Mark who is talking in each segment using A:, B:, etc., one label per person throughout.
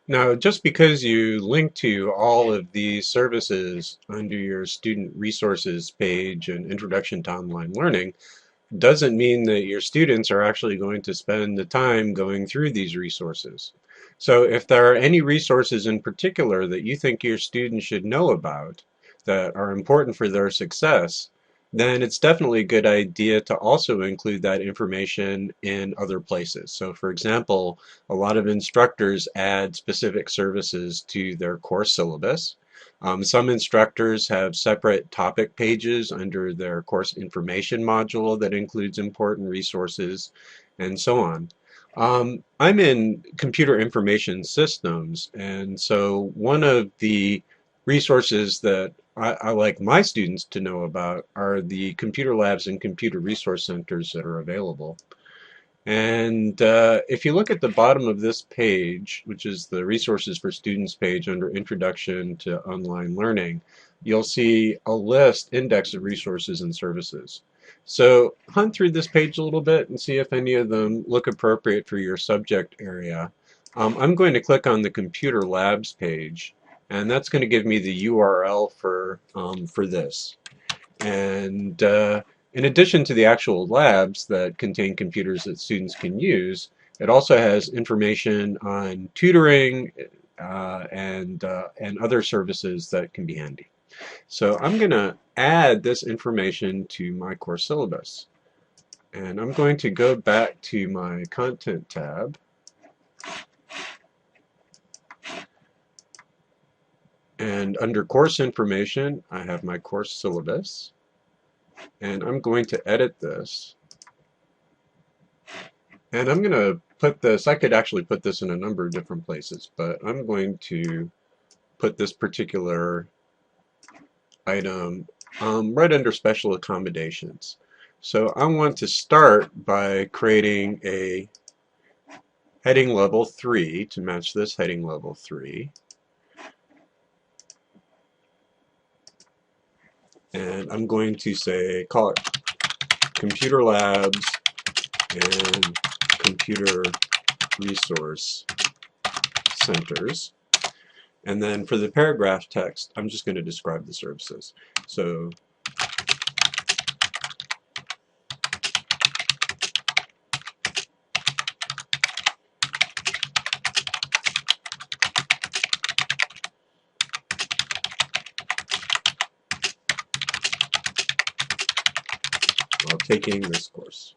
A: Now, just because you link to all of these services under your student resources page and Introduction to Online Learning doesn't mean that your students are actually going to spend the time going through these resources. So if there are any resources in particular that you think your students should know about that are important for their success, then it's definitely a good idea to also include that information in other places. So for example, a lot of instructors add specific services to their course syllabus. Some instructors have separate topic pages under their course information module that includes important resources and so on. I'm in computer information systems, and so one of the resources that I like my students to know about are the computer labs and computer resource centers that are available. And if you look at the bottom of this page, which is the Resources for Students page under Introduction to Online Learning, you'll see a index of resources and services. So hunt through this page a little bit and see if any of them look appropriate for your subject area. I'm going to click on the Computer Labs page, and that's going to give me the URL for this. And in addition to the actual labs that contain computers that students can use, it also has information on tutoring and other services that can be handy. So I'm going to add this information to my course syllabus. And I'm going to go back to my Content tab. And under Course Information, I have my course syllabus. And I'm going to edit this. And I'm going to put this, I could actually put this in a number of different places, but I'm going to put this particular item right under Special Accommodations. So I want to start by creating a heading level 3 to match this heading level 3. And I'm going to say, call it Computer Labs and Computer Resource Centers. And then for the paragraph text, I'm just going to describe the services. So while taking this course.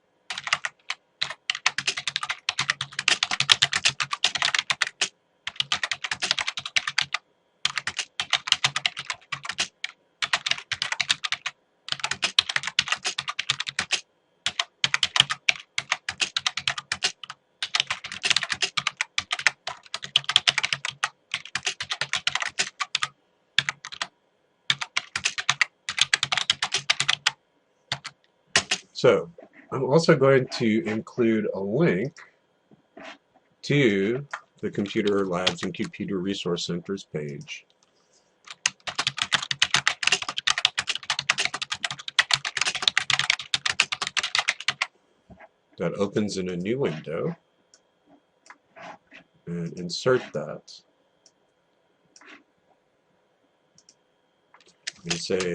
A: So I'm also going to include a link to the Computer Labs and Computer Resource Centers page. That opens in a new window, and insert that and say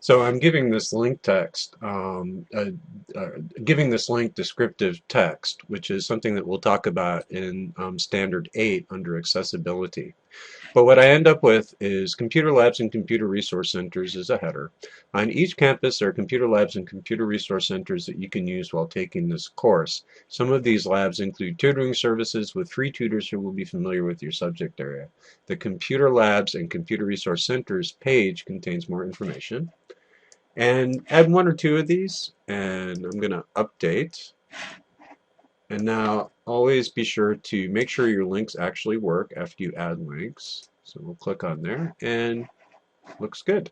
A: so I'm giving this link text, giving this link descriptive text, which is something that we'll talk about in Standard 8 under Accessibility. But what I end up with is Computer Labs and Computer Resource Centers as a header. On each campus, there are computer labs and computer resource centers that you can use while taking this course. Some of these labs include tutoring services with free tutors who will be familiar with your subject area. The Computer Labs and Computer Resource Centers page contains more information. And add one or two of these, and I'm going to update. And now always be sure to make sure your links actually work after you add links. So we'll click on there, and looks good.